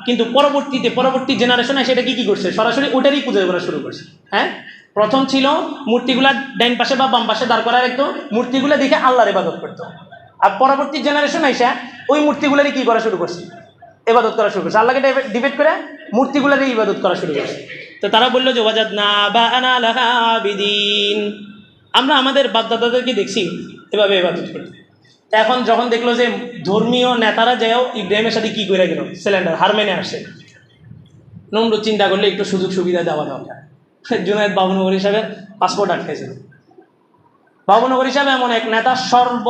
কিন্তু পরবর্তী জেনারেশনে সেটা কি করছে, সরাসরি ওটারই পূজা করা শুরু করছে। হ্যাঁ, প্রথম ছিল মূর্তিগুলা ডাইন পাশে বা বাম পাশে দাঁড় করা রাখতো, মূর্তিগুলো দেখে আল্লাহর ইবাদত করতো। আর পরবর্তী জেনারেশন এসে ওই মূর্তিগুলারই কি করা শুরু করছে, ইবাদত করা শুরু করছে, আল্লাহকে ডিবেট করে মূর্তিগুলারই ইবাদত করা শুরু করছে। তো তারা বললো যে ওয়াজাদনা আবাআনা লাহা আবিদিন, আমরা আমাদের বাপ-দাদাদেরকে দেখছি এভাবে ইবাদত করতে। এখন যখন দেখলো যে ধর্মীয় নেতারা যেও ইব্রাহিমের সাথে কি করে গেল, সিলিন্ডার হার মেনে আসছে, নমরুদ চিন্তা করলে একটু সুযোগ সুবিধা দেওয়া দরকার। জুনায়েদ বাবুনগর হিসাবে পাসপোর্ট আটকেছিল। বাবুনগর হিসাবে এমন এক নেতা, সর্ব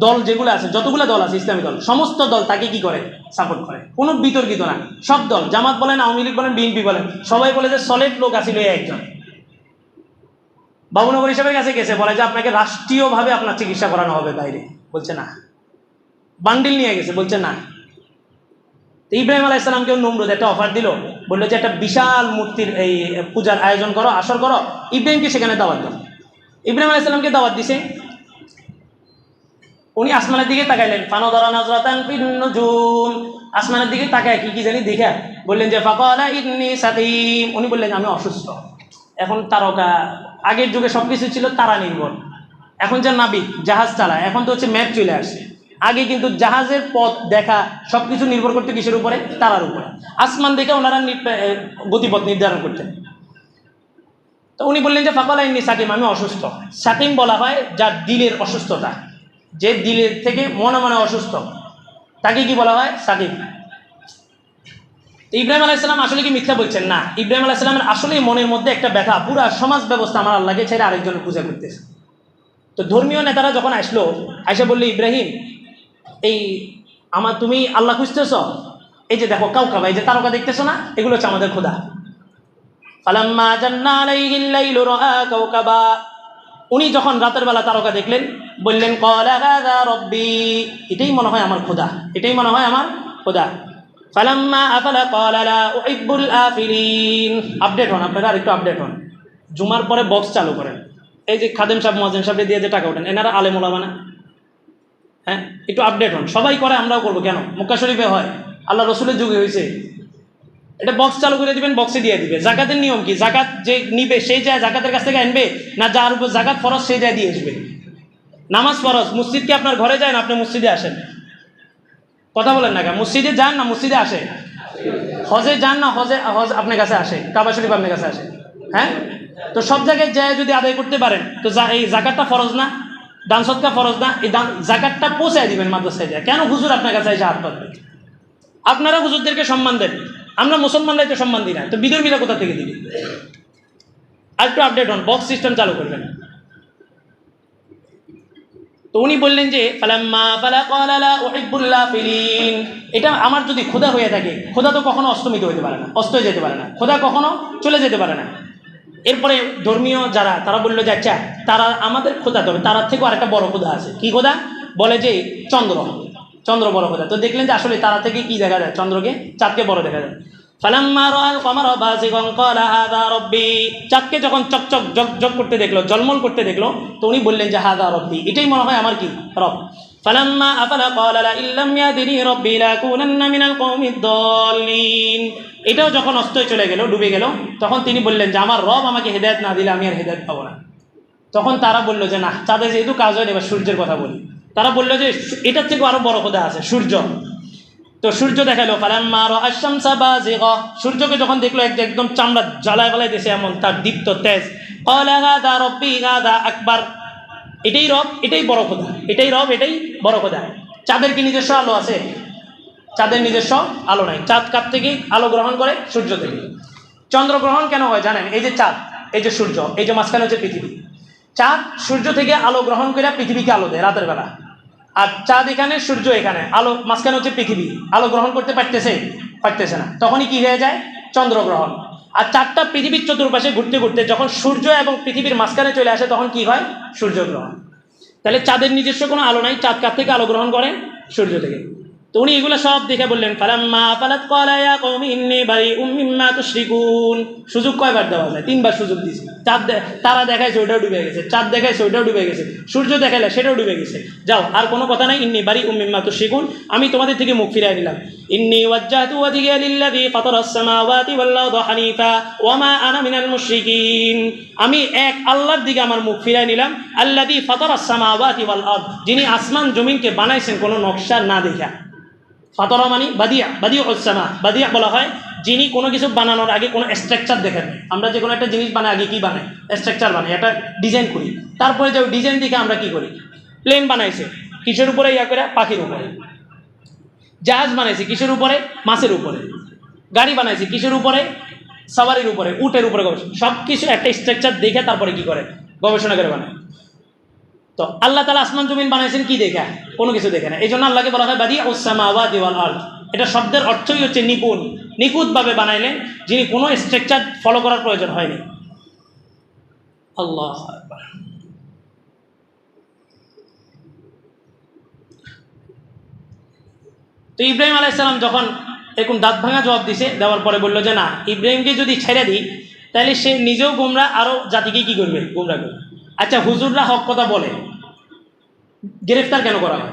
দল যেগুলো আছে, যতগুলো দল আছে ইসলামী দল, সমস্ত দল তাকে কি করে, সাপোর্ট করে, কোনো বিতর্কিত না। সব দল, জামাত বলেন, আওয়ামী লীগ বলেন, বিএনপি বলেন, সবাই বলে যে সলিড লোক আছিল একজন। বাবুনগর হিসাবের কাছে গেছে, বলে যে আপনাকে রাষ্ট্রীয়ভাবে আপনার চিকিৎসা করানো হবে বাইরে, বলছে না। বান্ডিল নিয়ে গেছে, বলছে না। ইব্রাহিম আলাইহিস সালামকেও নমরুদ একটা অফার দিল, বললো যে একটা বিশাল মূর্তির এই পূজার আয়োজন করো, আসর করো, ইব্রাহিমকে সেখানে দাওয়াত দাও। ইব্রাহিম আলাইহিস সালামকে দাওয়াত দিছে। উনি আসমানের দিকে তাকাইলেন, ফানাযারা নাযরাতান ফিন নুজুম, আসমানের দিকে তাকায় কি জানি দেখে বললেন যে ফাকালা ইন্নী সাকিম, উনি বললেন আমি অসুস্থ। এখন তারকা, আগের যুগে সবকিছু ছিল তারা নির্ভর, এখন যে নাবিক জাহাজ চালায়, এখন তো হচ্ছে ম্যাপ চলে আসছে। আগে কিন্তু জাহাজের পথ দেখা সবকিছু নির্ভর করতে কিসের উপরে, তারার উপরে। আসমান দেখে ওনারা গতিপথ নির্ধারণ করতেন। তো উনি বললেন যে ফাকালা ইন্নী সাকিম, আমি অসুস্থ। সাকিম বলা হয় যার দিলের অসুস্থতা, যে দিলের থেকে মনে মনে অসুস্থ, তাকে কি বলা হয়, সাকিম। ইব্রাহিম আলাইহিস সালাম আসলে কি মিথ্যা বলছেন না, ইব্রাহিম আলাইহিস সালামের আসলেই মনের মধ্যে একটা ব্যথা, পুরা সমাজ ব্যবস্থা আমার আল্লাহকে ছেড়ে আরেকজনের পূজা করতেছে। তো ধর্মীয় নেতারা যখন আসলো, আয়সা বললো ইব্রাহিম, এই তুমি আল্লাহ খুঁজতেছ, এই যে দেখো কাউকাবা, এই যে তারকা দেখতেছো না, এগুলো হচ্ছে আমাদের খোদা। ফালাম্মা জান্না আলাইহিল লাইলু রাআ কাওকাবা, উনি যখন রাতের বেলা তারকা দেখলেন, বললেন ক্বালা হাযা রাব্বি, এটাই মনে হয় আমার খোদা, এটাই মনে হয় আমার খোদা। ফালাম্মা আফালা ক্বালা লা উহিব্বুল আফিলিন। আপডেট হন, আপনারা আরেকটু আপডেট হন। জুমার পরে বক্স চালু করেন, এই যে খাদেম সাহেব মুয়াজ্জিন সাহেব দিয়ে যে টাকা ওঠেন, এনারা আলেম ওলামা না? হ্যাঁ, একটু আপডেট হন। সবাই করে, আমরাও করবো কেন? মক্কা শরীফে হয়, আল্লাহ রসুলের যুগে হয়েছে। এটা বক্স চালু করে দিবেন, বক্সে দিয়ে দিবে। জাকাতের নিয়ম কি? জাকাত যে নিবে সেই যায় জাকাতের কাছ থেকে আনবে, না যার উপর জাকাত ফরজ সেই যায় দিয়ে আসবে? নামাজ ফরজ, মসজিদ কি আপনার ঘরে যায় না আপনি মসজিদে আসেন? কথা বলেন না কেন? মসজিদে যান না মসজিদে আসে? হজে যান না হজ আপনার কাছে আসে? কাবা শরীফ আপনার কাছে আসে? হ্যাঁ, তো সব জায়গায় যায় যদি আদায় করতে পারেন, তো এই জাকাতটা ফরজ না? দান সদকা ফরজ না? এই জাকাতটা পৌঁছায় দিবেন মাদ্রাসায় যায়। কেন হুজুর আপনার কাছে এসে হাত পাতবে? আপনারা হুজুরদেরকে সম্মান দেন, আমরা মুসলমানরাই তো সম্মান দিই না, তো বিধর্মীরা কোথা থেকে দিবে? আর একটু আপডেট হন, বক্স সিস্টেম চালু করবেন। তো উনি বললেন যে ফালাম্মা ফালা ক্বালা লা উহিব্বুল আফিলিন, এটা আমার যদি খোদা হয়ে থাকে, খোদা তো কখনো অস্তমিত হতে পারে না, অস্ত হয়ে যেতে পারে না, খোদা কখনো চলে যেতে পারে না। এরপরে ধর্মীয় যারা, তারা বললো যে আচ্ছা, তারা আমাদের খোদা, তবে তার থেকেও আরেকটা বড় খোদা আছে। কি খোদা? বলে যে চন্দ্র বড় খোদা। তো দেখলেন যে আসলে তারা থেকে কি দেখা যায়, চন্দ্রকে, চাঁদকে বড় দেখা যায়। ফালাম্মা রাআল কমারা বাযিগান ক্বালা হাযা রাব্বি, চাঁদকে যখন চকচক জগজগ করতে দেখলো, জলমল করতে দেখলো, তো উনি বললেন যে হাযা রাব্বি, এটাই মনে হয় আমার কি, রব। ফালাম্মা আফালা ক্বালা লা ইল্লাম ইয়াহদিনি রাব্বি লাকুনান্না মিনাল কওমিদ দাল্লিন, এটাও যখন অস্তয় চলে গেল, ডুবে গেল, তখন তিনি বললেন যে আমার রব আমাকে হেদায়েত না দিলে আমি আর হেদায়েত পাবো না। তখন তারা বললো যে না, চাঁদে যেহেতু কাজ হয়, এবার সূর্যের কথা বলি। তারা বললো যে এটার থেকে আরো বড় খোদা আছে, সূর্য। তো সূর্য দেখালো, ফালাম্মা রাআশ শামসা বাযিগা, সূর্যকে যখন দেখলো একদম চামড়া জ্বালায় গলায় দিয়েছে এমন তার দীপ্ত তেজ, ক্বালা হাযা রাব্বি হাযা আকবার, এটাই রব, এটাই বড় খোদা, এটাই রব, এটাই বড় খোদা। চাঁদের কি নিজস্ব আলো আছে? চাঁদের নিজস্ব আলো নাই। চাঁদ কার থেকে আলো গ্রহণ করে? সূর্য থেকে। চন্দ্রগ্রহণ কেন হয় জানেন? এই যে চাঁদ, এই যে সূর্য, এই যে মাঝখানে হচ্ছে পৃথিবী। চাঁদ সূর্য থেকে আলো গ্রহণ করে পৃথিবীকে আলো দেয় রাতের বেলা, আর চাঁদ এখানে, সূর্য এখানে, আলো মাঝখানে হচ্ছে পৃথিবী, আলো গ্রহণ করতে পারতেছে না, তখনই কি হয়ে যায়? চন্দ্রগ্রহণ। আর চাঁদটা পৃথিবীর চতুর্পাশে ঘুরতে ঘুরতে যখন সূর্য এবং পৃথিবীর মাঝখানে চলে আসে, তখন কি হয়? সূর্যগ্রহণ। তাহলে চাঁদের নিজস্ব কোনো আলো নাই, চাঁদ কার থেকে আলো গ্রহণ করে? সূর্য থেকে। তো উনি এগুলো সব দেখে বললেন ফালাম্মা ফালাত ক্বালা ইয়া কওমি ইন্নী বারিউম মিম্মা তুশরিকুন। সুযোগ কয়বার দেওয়া যায়? 3বার সুযোগ দিয়েছি। তারা দেখাইছে ওইটাও ডুবে গেছে, চাঁদ দেখাইছে ওইটাও ডুবে গেছে, সূর্য দেখাইলে সেটাও ডুবে গেছে। যাও, আর কোনো কথা নাই। ইন্নী বারিউম মিম্মা তুশরিকুন, আমি তোমাদের থেকে মুখ ফিরাই নিলাম। ইন্নী ওয়াজ্জাহতু ওয়াজহিয়া লিল্লাযী ফাতারাস সামাওয়াতি ওয়াল আরদা হানিফা ওয়া মা আনা মিনাল মুশরিকিন। আমি এক আল্লাহর দিকে আমার মুখ ফিরাই নিলাম। আল্লাযী ফাতারাস সামাওয়াতি ওয়াল আরদ, যিনি আসমান জমিনকে বানাইছেন কোনো নকশা না দেখা। ফাতরা মানে বাদিয়া, বাদিউস সামা। বাদিয়া বলা হয় যিনি কোনো কিছু বানানোর আগে কোনো স্ট্রাকচার দেখেন। আমরা যে কোনো একটা জিনিস বানাই আগে কি বানাই? স্ট্রাকচার বানাই, একটা ডিজাইন করি। তারপরে যে ডিজাইন দেখে আমরা কি করি? প্লেন বানাইছে কিসের উপরে? ইয়া করে পাখির উপরে। জাহাজ বানাইছে কিসের উপরে? মাছের উপরে। গাড়ি বানাইছে কিসের উপরে? সাওয়ারির উপরে, উটের উপরে। সব কিছু একটা স্ট্রাকচার দেখে তারপরে কি করে? গবেষণা করে বানায়। তো আল্লাহ তাআলা আসমান জমিন বানাইছেন কি দেখা? কোনো কিছু দেখে না। এই জন্য আল্লাহকে বলা হয় বাদিউস সামাওয়াতি ওয়াল আরদ। এটা শব্দের অর্থই হচ্ছে নিপুণ, নিখুঁতভাবে বানাইলেন, যিনি কোনো স্ট্রাকচার ফলো করার প্রয়োজন হয়নি। আল্লাহু আকবার। তো ইব্রাহিম আলাইহিস সালাম যখন এরকম দাঁত ভাঙা জবাব দিছে, দেওয়ার পরে বললো যে না, ইব্রাহিমকে যদি ছেড়ে দিই তাহলে সে নিজেও গোমরা, আরও জাতিকে কি করবে? গোমরা করবে। আচ্ছা, হুজুররা হক কথা বলে, গ্রেফতার কেন করা হয়?